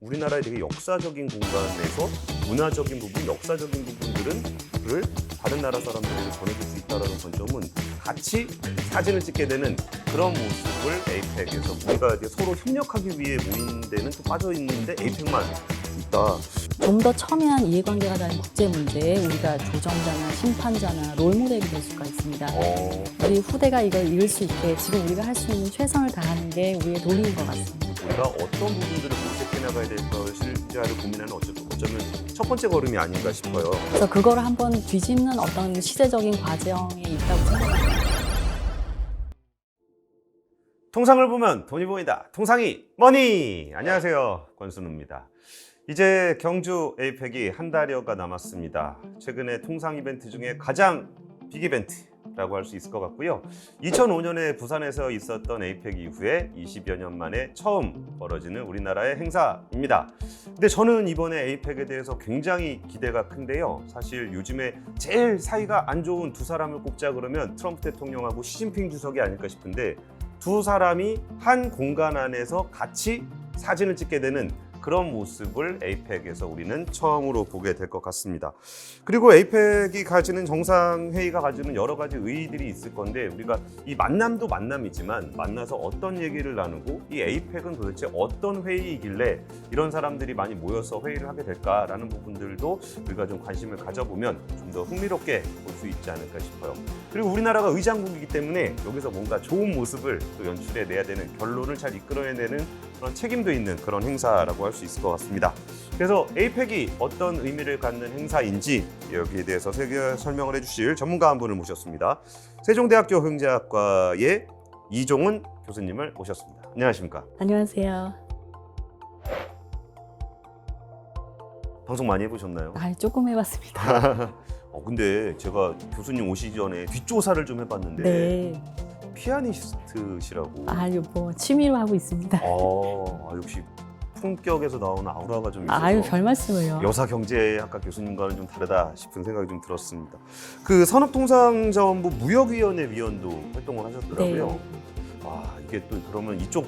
우리나라의 되게 역사적인 공간에서 문화적인 부분, 역사적인 부분들을 다른 나라 사람들에게 전해줄 수 있다는 관점은 같이 사진을 찍게 되는 그런 모습을 에이펙에서 우리가 이제 서로 협력하기 위해 모인 데는 또 빠져 있는데 에이펙만 있다. 좀 더 첨예한 이해관계가 다른 국제 문제에 우리가 조정자나 심판자나 롤모델이 될 수가 있습니다. 우리 후대가 이걸 읽을 수 있게 지금 우리가 할 수 있는 최선을 다하는 게 우리의 도리인 것 같습니다. 우리가 어떤 부분들을 모색해 나가야 될 것일지를 고민하는 어쩌면 첫 번째 걸음이 아닌가 싶어요. 그래서 그거를 한번 뒤집는 어떤 시대적인 과정에 있다고 생각합니다. 통상을 보면 돈이 보인다. 통상이 머니! 안녕하세요. 권순우입니다. 이제 경주 에이펙이 한 달여가 남았습니다. 최근에 통상 이벤트 중에 가장 빅 이벤트라고 할 수 있을 것 같고요. 2005년에 부산에서 있었던 에이펙 이후에 20여 년 만에 처음 벌어지는 우리나라의 행사입니다. 근데 저는 이번에 에이펙에 대해서 굉장히 기대가 큰데요. 사실 요즘에 제일 사이가 안 좋은 두 사람을 꼽자 그러면 트럼프 대통령하고 시진핑 주석이 아닐까 싶은데 두 사람이 한 공간 안에서 같이 사진을 찍게 되는 그런 모습을 에이펙에서 우리는 처음으로 보게 될 것 같습니다. 그리고 에이펙이 가지는 정상회의가 가지는 여러 가지 의의들이 있을 건데 우리가 이 만남도 만남이지만 만나서 어떤 얘기를 나누고 이 에이펙은 도대체 어떤 회의이길래 이런 사람들이 많이 모여서 회의를 하게 될까라는 부분들도 우리가 좀 관심을 가져보면 좀 더 흥미롭게 볼 수 있지 않을까 싶어요. 그리고 우리나라가 의장국이기 때문에 여기서 뭔가 좋은 모습을 또 연출해내야 되는, 결론을 잘 이끌어내는 그런 책임도 있는 그런 행사라고 할 수 있을 것 같습니다. 그래서 에이펙이 어떤 의미를 갖는 행사인지 여기에 대해서 설명을 해주실 전문가 한 분을 모셨습니다. 세종대학교 경제학과의 이종훈 교수님을 모셨습니다. 안녕하십니까? 안녕하세요. 방송 많이 해보셨나요? 조금 해봤습니다. 근데 제가 교수님 오시기 전에 뒷조사를 좀 해봤는데 네. 피아니스트시라고. 뭐 취미로 하고 있습니다. 역시 품격에서 나오는 아우라가 좀 있어서 별 말씀을요. 여사경제학과 교수님과는 좀 다르다 싶은 생각이 좀 들었습니다. 그 산업통상자원부 무역위원회 위원도 활동을 하셨더라고요. 네. 이게 또 그러면 이쪽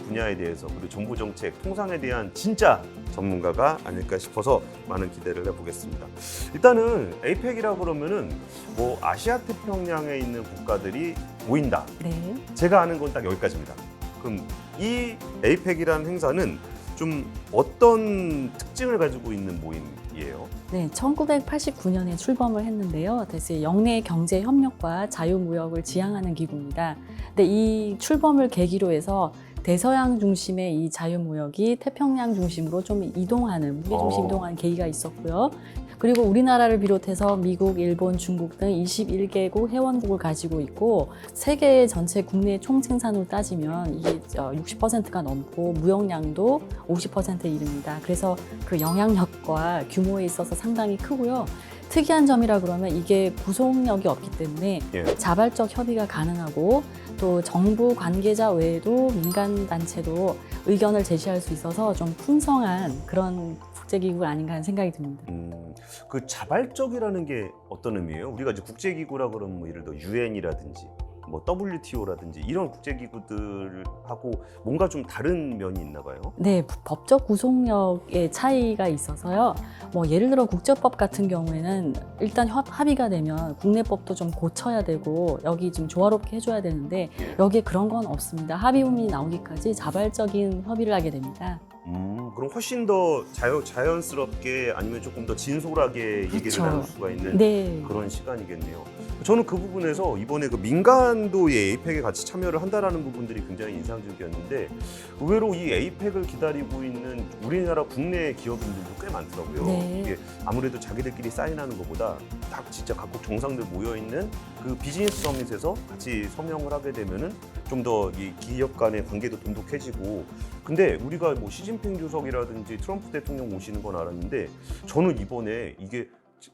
분야에 대해서 그리고 정부정책, 통상에 대한 진짜 전문가가 아닐까 싶어서 많은 기대를 해보겠습니다. 일단은 에이펙이라고 그러면은 뭐 아시아 태평양에 있는 국가들이 모인다. 네. 제가 아는 건 딱 여기까지입니다. 그럼 이 에이펙이라는 행사는 좀 어떤 특징을 가지고 있는 모임이에요? 네, 1989년에 출범을 했는데요. 그래서 영내 경제 협력과 자유무역을 지향하는 기구입니다. 근데 이 출범을 계기로 해서 대서양 중심의 이 자유무역이 태평양 중심으로 좀 이동하는, 무게 중심 이동하는 계기가 있었고요. 그리고 우리나라를 비롯해서 미국, 일본, 중국 등 21개국 회원국을 가지고 있고 세계 전체 국내 총생산으로 따지면 이게 60%가 넘고 무역량도 50%에 이릅니다. 그래서 그 영향력과 규모에 있어서 상당히 크고요. 특이한 점이라 그러면 이게 구속력이 없기 때문에 자발적 협의가 가능하고 또 정부 관계자 외에도 민간 단체도 의견을 제시할 수 있어서 좀 풍성한 그런 국제기구가 아닌가 하는 생각이 듭니다. 그 자발적이라는 게 어떤 의미예요? 우리가 이제 국제기구라 그러면 뭐 예를 들어 UN이라든지 뭐 WTO라든지 이런 국제기구들하고 뭔가 좀 다른 면이 있나 봐요? 네, 법적 구속력의 차이가 있어서요. 뭐 예를 들어 국제법 같은 경우에는 일단 합의가 되면 국내법도 좀 고쳐야 되고 여기 좀 조화롭게 해줘야 되는데 여기에 그런 건 없습니다. 합의문이 나오기까지 자발적인 협의를 하게 됩니다. 그럼 훨씬 더 자연스럽게 아니면 조금 더 진솔하게 얘기를 나눌 수가 있는 그런 시간이겠네요. 저는 그 부분에서 이번에 그 민간도 이 에이펙에 같이 참여를 한다라는 부분들이 굉장히 인상적이었는데 의외로 이 에이펙을 기다리고 있는 우리나라 국내 기업인들도 꽤 많더라고요. 이게 아무래도 자기들끼리 사인하는 것보다 딱 진짜 각국 정상들 모여있는 그 비즈니스 서밋에서 같이 서명을 하게 되면은 좀 더 이 기업 간의 관계도 돈독해지고 근데 우리가 뭐 시진핑 주석이라든지 트럼프 대통령 오시는 건 알았는데 저는 이번에 이게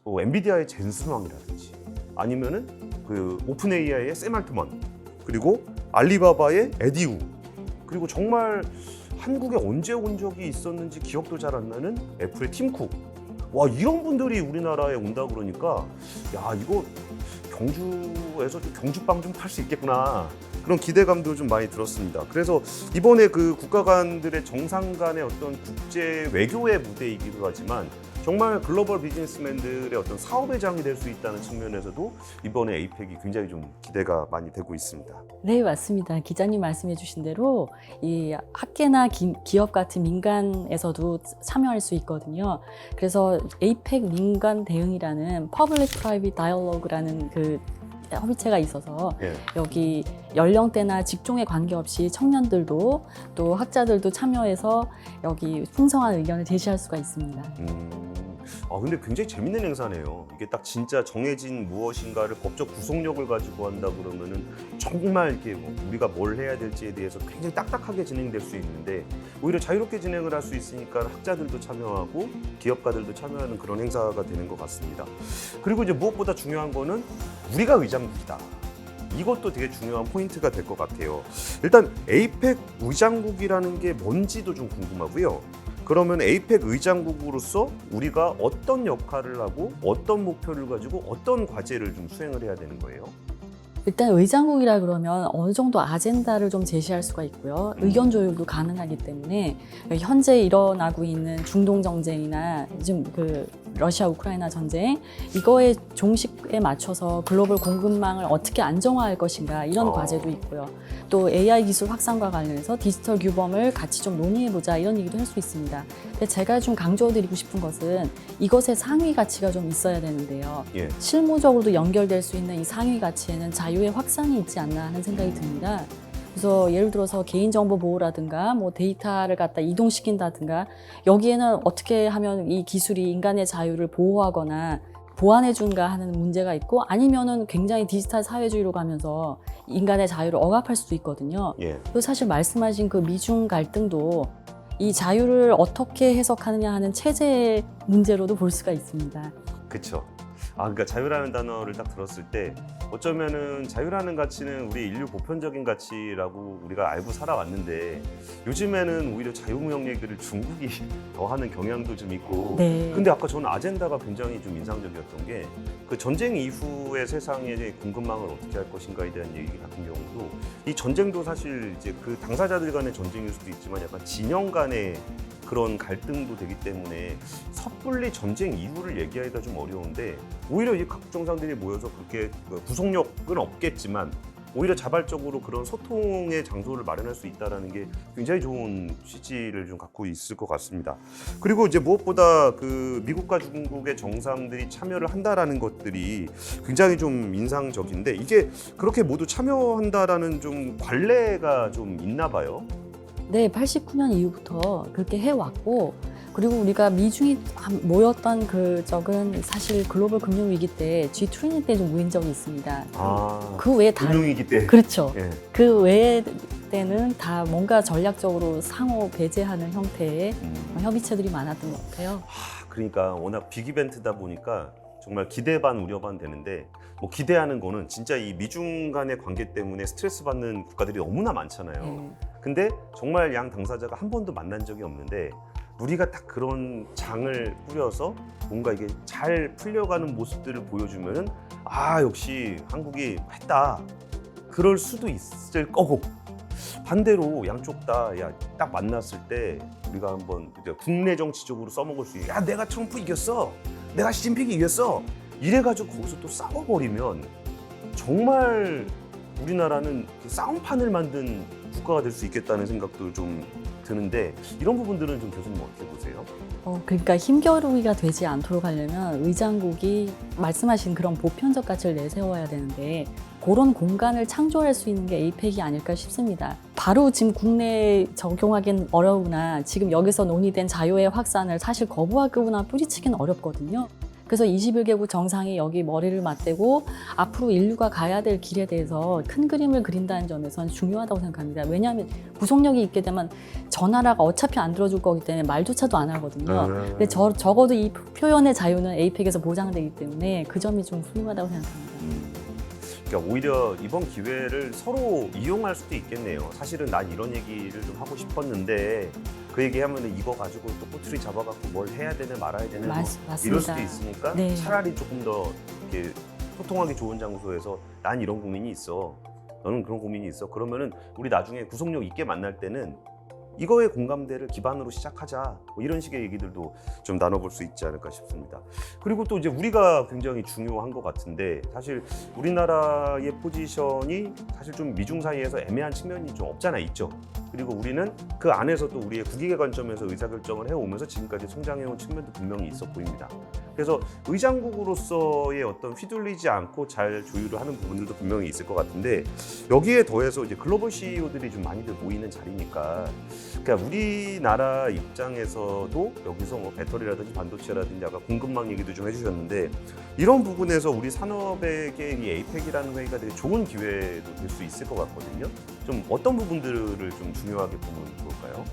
엔비디아의 젠슨 왕이라든지 아니면은 그 오픈 AI의 샘 알트먼 그리고 알리바바의 에디 우 그리고 정말 한국에 언제 온 적이 있었는지 기억도 잘 안 나는 애플의 팀 쿡 이런 분들이 우리나라에 온다 그러니까 이거 경주에서 좀 경주빵 좀 팔 수 있겠구나 그런 기대감도 좀 많이 들었습니다. 그래서 이번에 그 국가 간들의 정상 간의 어떤 국제 외교의 무대이기도 하지만 정말 글로벌 비즈니스맨들의 어떤 사업의 장이 될 수 있다는 측면에서도 이번에 에이펙이 굉장히 좀 기대가 많이 되고 있습니다. 네, 맞습니다. 기자님 말씀해 주신 대로 이 학계나 기업 같은 민간에서도 참여할 수 있거든요. 그래서 에이펙 민간 대응이라는 Public Private Dialogue라는 그 협의체가 있어서 예. 여기 연령대나 직종에 관계없이 청년들도 또 학자들도 참여해서 여기 풍성한 의견을 제시할 수가 있습니다. 근데 굉장히 재밌는 행사네요. 이게 딱 진짜 정해진 무엇인가를 법적 구속력을 가지고 한다 그러면은 정말 이렇게 우리가 뭘 해야 될지에 대해서 굉장히 딱딱하게 진행될 수 있는데 오히려 자유롭게 진행을 할 수 있으니까 학자들도 참여하고 기업가들도 참여하는 그런 행사가 되는 것 같습니다. 그리고 이제 무엇보다 중요한 거는 우리가 의장국이다. 이것도 되게 중요한 포인트가 될 것 같아요. 일단 에이펙 의장국이라는 게 뭔지도 좀 궁금하고요. 그러면 에이펙 의장국으로서 우리가 어떤 역할을 하고 어떤 목표를 가지고 어떤 과제를 좀 수행을 해야 되는 거예요? 일단 의장국이라 그러면 어느 정도 아젠다를 좀 제시할 수가 있고요. 의견 조율도 가능하기 때문에 현재 일어나고 있는 중동 정쟁이나 지금 그 러시아 우크라이나 전쟁 이거의 종식에 맞춰서 글로벌 공급망을 어떻게 안정화할 것인가 이런 과제도 있고요. 또 AI 기술 확산과 관련해서 디지털 규범을 같이 좀 논의해보자 이런 얘기도 할 수 있습니다. 근데 제가 좀 강조드리고 싶은 것은 이것의 상위 가치가 좀 있어야 되는데요. 예. 실무적으로도 연결될 수 있는 이 상위 가치에는 자유의 확산이 있지 않나 하는 생각이 듭니다. 그래서 예를 들어서 개인정보 보호라든가 뭐 데이터를 갖다 이동시킨다든가 여기에는 어떻게 하면 이 기술이 인간의 자유를 보호하거나 보완해준가 하는 문제가 있고 아니면은 굉장히 디지털 사회주의로 가면서 인간의 자유를 억압할 수도 있거든요. 예. 그리고 사실 말씀하신 그 미중 갈등도 이 자유를 어떻게 해석하느냐 하는 체제의 문제로도 볼 수가 있습니다. 그렇죠. 그러니까 자유라는 단어를 딱 들었을 때 어쩌면은 자유라는 가치는 우리 인류 보편적인 가치라고 우리가 알고 살아왔는데 요즘에는 오히려 자유무역 얘기를 중국이 더 하는 경향도 좀 있고. 네. 근데 아까 저는 아젠다가 굉장히 좀 인상적이었던 게 그 전쟁 이후의 세상의 공급망을 어떻게 할 것인가에 대한 얘기 같은 경우도 이 전쟁도 사실 이제 그 당사자들 간의 전쟁일 수도 있지만 약간 진영 간의 그런 갈등도 되기 때문에 섣불리 전쟁 이후를 얘기하기가 좀 어려운데 오히려 이 각국 정상들이 모여서 그렇게 구속력은 없겠지만 오히려 자발적으로 그런 소통의 장소를 마련할 수 있다는 게 굉장히 좋은 취지를 좀 갖고 있을 것 같습니다. 그리고 이제 무엇보다 그 미국과 중국의 정상들이 참여를 한다라는 것들이 굉장히 좀 인상적인데 이게 그렇게 모두 참여한다라는 좀 관례가 좀 있나 봐요. 네, 89년 이후부터 그렇게 해왔고 그리고 우리가 미중이 모였던 그 적은 사실 글로벌 금융위기 때 G20 때 좀 모인 적이 있습니다. 그 외에 다 금융위기 때. 그렇죠. 예. 그 외에 때는 다 뭔가 전략적으로 상호 배제하는 형태의 협의체들이 많았던 것 같아요. 그러니까 워낙 빅 이벤트다 보니까 정말 기대 반 우려 반 되는데 뭐 기대하는 거는 진짜 이 미중 간의 관계 때문에 스트레스 받는 국가들이 너무나 많잖아요. 근데 정말 양 당사자가 한 번도 만난 적이 없는데 우리가 딱 그런 장을 꾸려서 뭔가 이게 잘 풀려가는 모습들을 보여주면은 역시 한국이 했다. 그럴 수도 있을 거고 반대로 양쪽 다 딱 만났을 때 우리가 한번 국내 정치적으로 써먹을 수 있게 내가 트럼프 이겼어. 내가 시진핑이 이겼어. 이래가지고 거기서 또 싸워버리면 정말 우리나라는 싸움판을 만든 국가가 될 수 있겠다는 생각도 좀 드는데 이런 부분들은 좀 교수님 어떻게 보세요? 그러니까 힘겨루기가 되지 않도록 하려면 의장국이 말씀하신 그런 보편적 가치를 내세워야 되는데 그런 공간을 창조할 수 있는 게 에이펙이 아닐까 싶습니다. 바로 지금 국내에 적용하기는 어려우나 지금 여기서 논의된 자유의 확산을 사실 거부하거나 뿌리치기는 어렵거든요. 그래서 21개국 정상이 여기 머리를 맞대고 앞으로 인류가 가야 될 길에 대해서 큰 그림을 그린다는 점에서는 중요하다고 생각합니다. 왜냐하면 구속력이 있게 되면 저 나라가 어차피 안 들어줄 거기 때문에 말조차도 안 하거든요. 근데 적어도 이 표현의 자유는 에이펙에서 보장되기 때문에 그 점이 좀 훌륭하다고 생각합니다. 그러니까 오히려 이번 기회를 서로 이용할 수도 있겠네요. 사실은 난 이런 얘기를 좀 하고 싶었는데 그 얘기하면 이거 가지고 또 꼬투리 잡아갖고 뭘 해야 되나 말아야 되나 맞습니다. 이럴 수도 있으니까 네. 차라리 조금 더 이렇게 소통하기 좋은 장소에서 난 이런 고민이 있어. 너는 그런 고민이 있어? 그러면은 우리 나중에 구속력 있게 만날 때는 이거의 공감대를 기반으로 시작하자. 뭐 이런 식의 얘기들도 좀 나눠볼 수 있지 않을까 싶습니다. 그리고 또 이제 우리가 굉장히 중요한 것 같은데 사실 우리나라의 포지션이 사실 좀 미중 사이에서 애매한 측면이 좀 없잖아 있죠. 그리고 우리는 그 안에서도 우리의 국익의 관점에서 의사결정을 해오면서 지금까지 성장해온 측면도 분명히 있어 보입니다. 그래서 의장국으로서의 어떤 휘둘리지 않고 잘 조율을 하는 부분들도 분명히 있을 것 같은데 여기에 더해서 이제 글로벌 CEO들이 좀 많이들 모이는 자리니까 그러니까 우리나라 입장에서도 여기서 뭐 배터리라든지 반도체라든지 아까 공급망 얘기도 좀 해주셨는데 이런 부분에서 우리 산업에게 이 에이펙이라는 회의가 되게 좋은 기회도 될 수 있을 것 같거든요. 좀 어떤 부분들을 좀 중요하게 보면 좋을까요?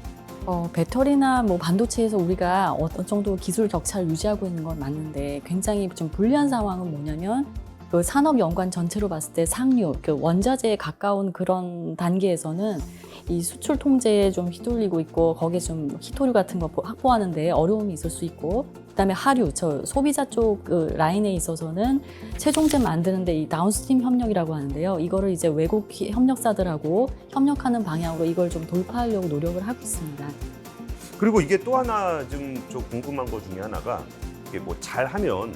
배터리나 뭐 반도체에서 우리가 어떤 정도 기술 격차를 유지하고 있는 건 맞는데 굉장히 좀 불리한 상황은 뭐냐면 그 산업 연관 전체로 봤을 때 상류, 그 원자재에 가까운 그런 단계에서는 이 수출 통제에 좀 휘둘리고 있고 거기에 좀 희토류 같은 거 확보하는데 어려움이 있을 수 있고 그다음에 하류, 저 소비자 쪽 그 라인에 있어서는 최종재 만드는데 이 다운스트림 협력이라고 하는데요. 이거를 이제 외국 협력사들하고 협력하는 방향으로 이걸 좀 돌파하려고 노력을 하고 있습니다. 그리고 이게 또 하나 좀 궁금한 것 중에 하나가 이게 뭐 잘하면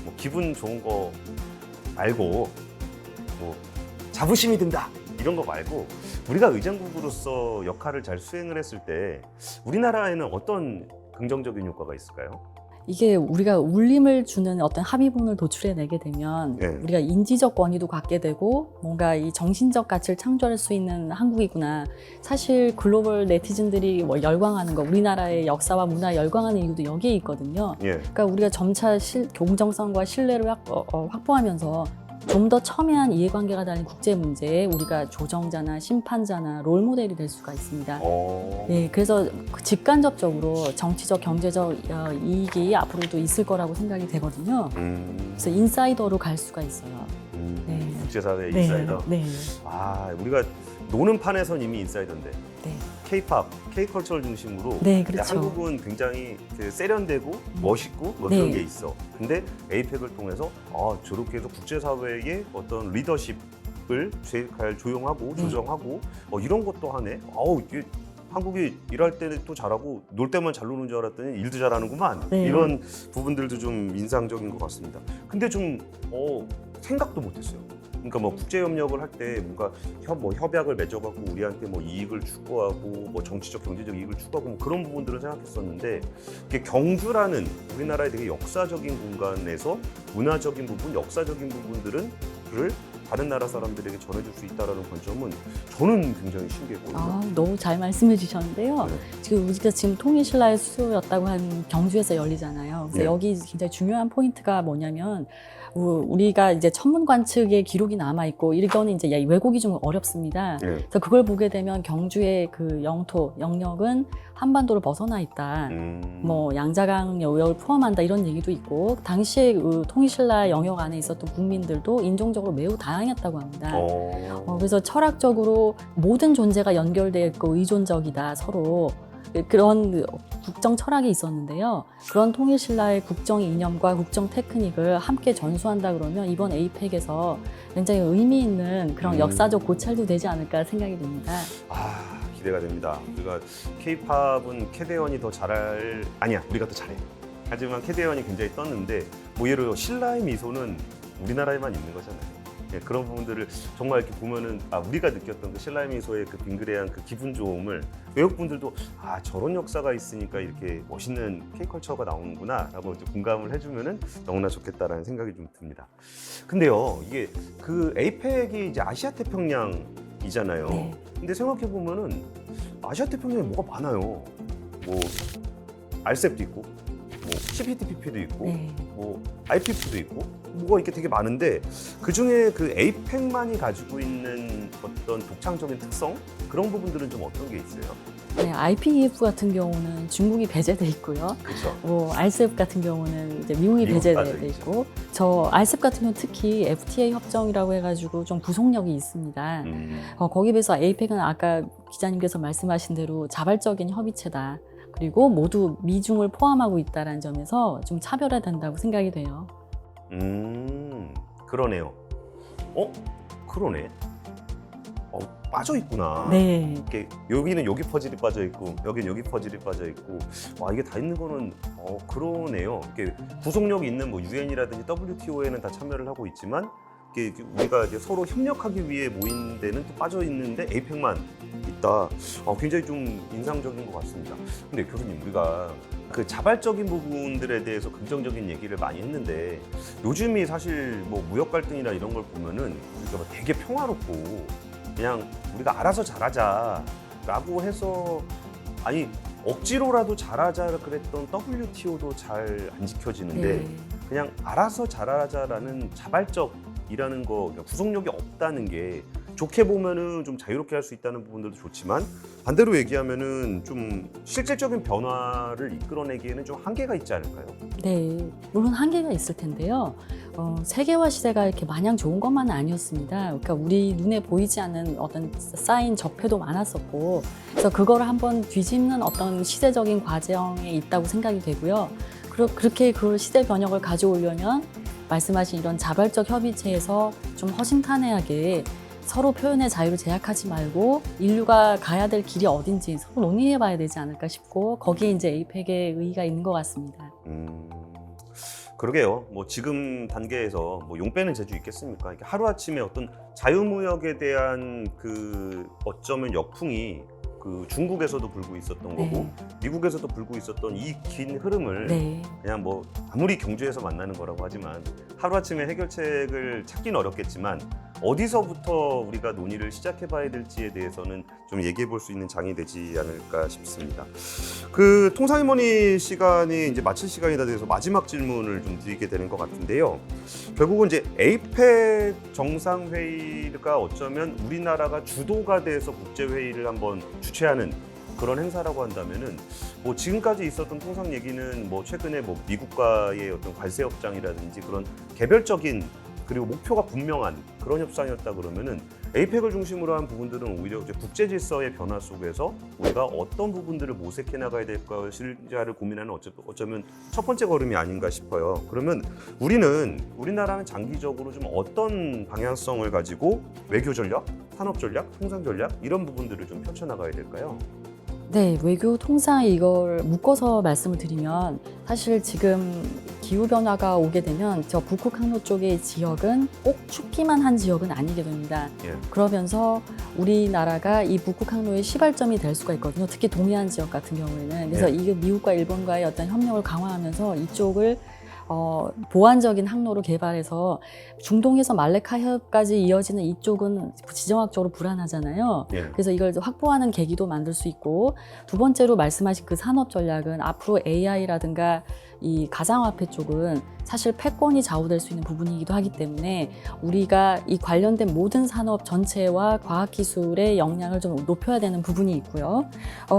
뭐 기분 좋은 거 말고 뭐 자부심이 든다 이런 거 말고 우리가 의장국으로서 역할을 잘 수행을 했을 때 우리나라에는 어떤 긍정적인 효과가 있을까요? 이게 우리가 울림을 주는 어떤 합의문을 도출해내게 되면 네. 우리가 인지적 권위도 갖게 되고 뭔가 이 정신적 가치를 창조할 수 있는 한국이구나. 사실 글로벌 네티즌들이 뭐 열광하는 거, 우리나라의 역사와 문화에 열광하는 이유도 여기에 있거든요. 예. 그러니까 우리가 점차 공정성과 신뢰를 확보하면서 좀 더 첨예한 이해관계가 달린 국제 문제에 우리가 조정자나 심판자나 롤모델이 될 수가 있습니다. 네, 그래서 직간접적으로 정치적, 경제적 이익이 앞으로도 있을 거라고 생각이 되거든요. 그래서 인사이더로 갈 수가 있어요. 네. 국제사회 인사이더. 네. 아, 우리가 노는 판에선 이미 인사이더인데 네. K-팝, K-컬처를 중심으로 네, 그렇죠. 한국은 굉장히 세련되고 멋있고 뭐 네. 그런 게 있어. 근데 에이펙을 통해서 저렇게 해서 국제사회의 어떤 리더십을 잘 조용하고 네. 조정하고 이런 것도 하네. 이게 한국이 일할 때는 또 잘하고 놀 때만 잘 노는 줄 알았더니 일도 잘하는구만. 네. 이런 부분들도 좀 인상적인 것 같습니다. 근데 좀 생각도 못했어요. 그러니까 뭐 국제 협력을 할 때 뭔가 협약을 맺어갖고 우리한테 뭐 이익을 추구하고 뭐 정치적 경제적 이익을 추구하고 뭐 그런 부분들을 생각했었는데 이게 경주라는 우리나라의 되게 역사적인 공간에서 문화적인 부분, 역사적인 부분들을 다른 나라 사람들에게 전해줄 수 있다는 관점은 저는 굉장히 신기했거든요. 너무 잘 말씀해 주셨는데요. 네. 지금 우리가 통일신라의 수요였다고 한 경주에서 열리잖아요. 그래서 네. 여기 굉장히 중요한 포인트가 뭐냐면 우리가 이제 천문관측의 기록이 남아 있고 이거는 이제 왜곡이 좀 어렵습니다. 네. 그래서 그걸 보게 되면 경주의 그 영역은 한반도를 벗어나 있다. 뭐 양자강 여역을 포함한다 이런 얘기도 있고 당시에 그 통일신라 영역 안에 있었던 국민들도 인종적으로 매우 다양했다고 합니다. 그래서 철학적으로 모든 존재가 연결되어 있고 의존적이다 서로 그런 국정 철학이 있었는데요. 그런 통일신라의 국정 이념과 국정 테크닉을 함께 전수한다 그러면 이번 에이펙에서 굉장히 의미 있는 그런 역사적 고찰도 되지 않을까 생각이 됩니다. 기대가 됩니다. 우리가 K-팝은 캐대언이 더 아니야, 우리가 더 잘해. 하지만 캐대언이 굉장히 떴는데 뭐 예를 들어 신라의 미소는 우리나라에만 있는 거잖아요. 네, 그런 부분들을 정말 이렇게 보면은 우리가 느꼈던 그 신라의 미소의 그 빙그레한 그 기분 좋음을 외국 분들도 저런 역사가 있으니까 이렇게 멋있는 K-컬처가 나오는구나 라고 이제 공감을 해주면은 너무나 좋겠다라는 생각이 좀 듭니다. 근데요, 이게 그 에이펙이 이제 아시아 태평양이잖아요. 네. 근데 생각해 보면은 아시아 태평양에 뭐가 많아요. 뭐 RCEP도 있고, 뭐 CPTPP도 있고, 네. 뭐 IPF도 있고, 뭐가 이렇게 되게 많은데 그 중에 그 에이펙만이 가지고 있는 어떤 독창적인 특성 그런 부분들은 좀 어떤 게 있어요? 네, IPEF 같은 경우는 중국이 배제돼 있고요. 그렇죠. 뭐 RCEP 같은 경우는 이제 미국이 배제돼 있고, 저 RCEP 같은 경우 특히 FTA 협정이라고 해가지고 좀 구속력이 있습니다. 거기에 비해서 에이펙은 아까 기자님께서 말씀하신 대로 자발적인 협의체다. 그리고 모두 미중을 포함하고 있다는 점에서 좀 차별화된다고 생각이 돼요. 그러네요. 그러네. 빠져 있구나. 네. 이렇게 여기는 여기 퍼즐이 빠져 있고 여기는 여기 퍼즐이 빠져 있고 와 이게 다 있는 거는 그러네요. 이렇게 구속력이 있는 뭐 UN이라든지 WTO에는 다 참여를 하고 있지만 이게 우리가 이제 서로 협력하기 위해 모인 데는 또 빠져 있는데 에이펙만 있다. 굉장히 좀 인상적인 것 같습니다. 근데 교수님 우리가 그 자발적인 부분들에 대해서 긍정적인 얘기를 많이 했는데 요즘이 사실 뭐 무역 갈등이나 이런 걸 보면은 우리가 뭐 되게 평화롭고 그냥 우리가 알아서 잘하자라고 해서 아니 억지로라도 잘하자 그랬던 WTO도 잘 안 지켜지는데 네. 그냥 알아서 잘하자라는 자발적이라는 거 그러니까 구속력이 없다는 게 좋게 보면은 좀 자유롭게 할 수 있다는 부분들도 좋지만 반대로 얘기하면은 좀 실질적인 변화를 이끌어내기에는 좀 한계가 있지 않을까요? 네, 물론 한계가 있을 텐데요. 세계화 시대가 이렇게 마냥 좋은 것만은 아니었습니다. 그러니까 우리 눈에 보이지 않는 어떤 쌓인 적폐도 많았었고, 그래서 그거를 한번 뒤집는 어떤 시대적인 과정에 있다고 생각이 되고요. 그렇게 그 시대 변혁을 가져오려면 말씀하신 이런 자발적 협의체에서 좀 허심탄회하게 서로 표현의 자유를 제약하지 말고 인류가 가야 될 길이 어딘지 서로 논의해 봐야 되지 않을까 싶고 거기에 이제 에이펙의 의의가 있는 것 같습니다. 그러게요. 뭐 지금 단계에서 뭐 용 빼는 재주 있겠습니까? 이게 하루아침에 어떤 자유무역에 대한 그 어쩌면 역풍이 그 중국에서도 불고 있었던 거고 네. 미국에서도 불고 있었던 이 긴 흐름을 네. 그냥 뭐 아무리 경주에서 만나는 거라고 하지만 하루아침에 해결책을 찾기는 어렵겠지만 어디서부터 우리가 논의를 시작해봐야 될지에 대해서는 좀 얘기해 볼 수 있는 장이 되지 않을까 싶습니다. 그 통상이모니 시간이 이제 마칠 시간이다 돼서 마지막 질문을 좀 드리게 되는 것 같은데요. 결국은 이제 에이펙 정상회의가 어쩌면 우리나라가 주도가 돼서 국제회의를 한번 주최하는 그런 행사라고 한다면은 뭐 지금까지 있었던 통상 얘기는 뭐 최근에 뭐 미국과의 어떤 관세 협정이라든지 그런 개별적인 그리고 목표가 분명한 그런 협상이었다 그러면은 에이펙을 중심으로 한 부분들은 오히려 이제 국제 질서의 변화 속에서 우리가 어떤 부분들을 모색해 나가야 될 것일지를 고민하는 어쩌면 첫 번째 걸음이 아닌가 싶어요. 그러면 우리나라는 장기적으로 좀 어떤 방향성을 가지고 외교 전략, 산업 전략, 통상 전략 이런 부분들을 좀 펼쳐 나가야 될까요? 네, 외교 통상 이걸 묶어서 말씀을 드리면 사실 지금 기후변화가 오게 되면 저 북극 항로 쪽의 지역은 꼭 춥기만 한 지역은 아니게 됩니다. 예. 그러면서 우리나라가 이 북극 항로의 시발점이 될 수가 있거든요. 특히 동해안 지역 같은 경우에는. 그래서 예. 이게 미국과 일본과의 어떤 협력을 강화하면서 이쪽을 보완적인 항로로 개발해서 중동에서 말레카협까지 이어지는 이쪽은 지정학적으로 불안하잖아요. 예. 그래서 이걸 확보하는 계기도 만들 수 있고 두 번째로 말씀하신 그 산업 전략은 앞으로 AI라든가 이 가상화폐 쪽은 사실 패권이 좌우될 수 있는 부분이기도 하기 때문에 우리가 이 관련된 모든 산업 전체와 과학기술의 역량을 좀 높여야 되는 부분이 있고요.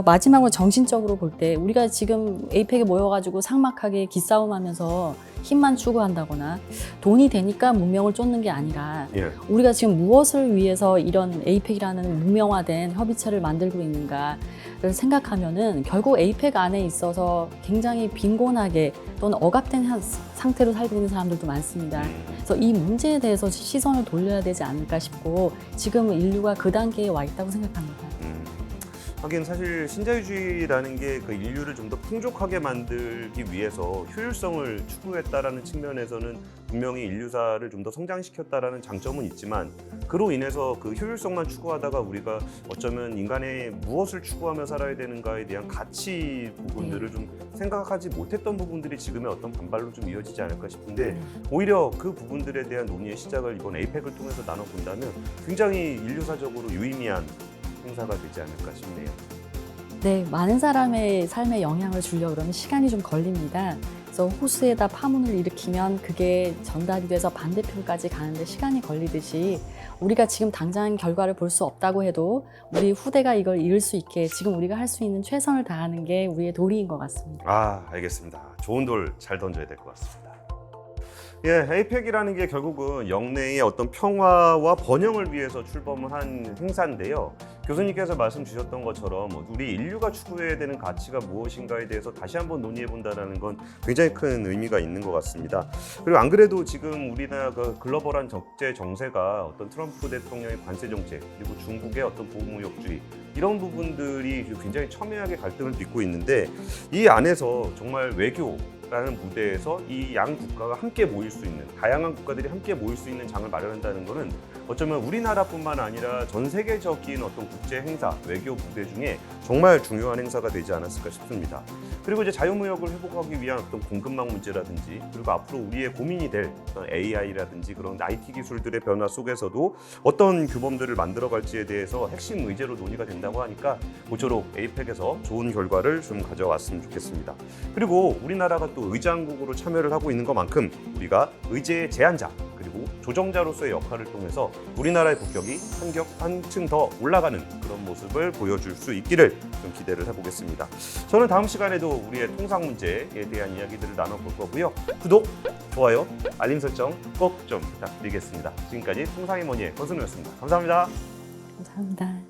마지막으로 정신적으로 볼 때 우리가 지금 에이펙에 모여가지고 삭막하게 기싸움하면서 힘만 추구한다거나 돈이 되니까 문명을 쫓는 게 아니라 예. 우리가 지금 무엇을 위해서 이런 에이펙이라는 무명화된 협의체를 만들고 있는가를 생각하면은 결국 에이펙 안에 있어서 굉장히 빈곤하게 또는 억압된 상태로 살고 있는 사람들도 많습니다. 그래서 이 문제에 대해서 시선을 돌려야 되지 않을까 싶고 지금 인류가 그 단계에 와 있다고 생각합니다. 하긴 사실 신자유주의라는 게 그 인류를 좀 더 풍족하게 만들기 위해서 효율성을 추구했다라는 측면에서는 분명히 인류사를 좀 더 성장시켰다라는 장점은 있지만 그로 인해서 그 효율성만 추구하다가 우리가 어쩌면 인간의 무엇을 추구하며 살아야 되는가에 대한 가치 부분들을 좀 생각하지 못했던 부분들이 지금의 어떤 반발로 좀 이어지지 않을까 싶은데 오히려 그 부분들에 대한 논의의 시작을 이번 에이펙을 통해서 나눠본다면 굉장히 인류사적으로 유의미한 행사가 되지 않을까 싶네요. 네, 많은 사람의 삶에 영향을 주려고 그러면 시간이 좀 걸립니다. 그래서 호수에다 파문을 일으키면 그게 전달이 돼서 반대편까지 가는데 시간이 걸리듯이 우리가 지금 당장 결과를 볼 수 없다고 해도 우리 후대가 이걸 이룰 수 있게 지금 우리가 할 수 있는 최선을 다하는 게 우리의 도리인 것 같습니다. 알겠습니다. 좋은 돌 잘 던져야 될 것 같습니다. 예, 에이펙이라는 게 결국은 영내의 어떤 평화와 번영을 위해서 출범을 한 행사인데요. 교수님께서 말씀 주셨던 것처럼 우리 인류가 추구해야 되는 가치가 무엇인가에 대해서 다시 한번 논의해 본다는 건 굉장히 큰 의미가 있는 것 같습니다. 그리고 안 그래도 지금 우리나라 그 글로벌한 적재 정세가 어떤 트럼프 대통령의 관세 정책 그리고 중국의 어떤 보호무역주의 이런 부분들이 굉장히 첨예하게 갈등을 빚고 있는데 이 안에서 정말 외교라는 무대에서 이 양 국가가 함께 모일 수 있는 다양한 국가들이 함께 모일 수 있는 장을 마련한다는 것은 어쩌면 우리나라뿐만 아니라 전 세계적인 어떤 국제 행사, 외교 무대 중에 정말 중요한 행사가 되지 않았을까 싶습니다. 그리고 이제 자유무역을 회복하기 위한 어떤 공급망 문제라든지 그리고 앞으로 우리의 고민이 될 어떤 AI라든지 그런 IT 기술들의 변화 속에서도 어떤 규범들을 만들어갈지에 대해서 핵심 의제로 논의가 된다고 하니까 모쪼록 에이펙에서 좋은 결과를 좀 가져왔으면 좋겠습니다. 그리고 우리나라가 또 의장국으로 참여를 하고 있는 것만큼 우리가 의제의 제안자 그리고 조정자로서의 역할을 통해서 우리나라의 국격이 한층 더 올라가는 그런 모습을 보여줄 수 있기를 좀 기대를 해보겠습니다. 저는 다음 시간에도 우리의 통상 문제에 대한 이야기들을 나눠볼 거고요. 구독, 좋아요, 알림 설정 꼭 좀 부탁드리겠습니다. 지금까지 통상의 머니의 권순우였습니다. 감사합니다. 감사합니다.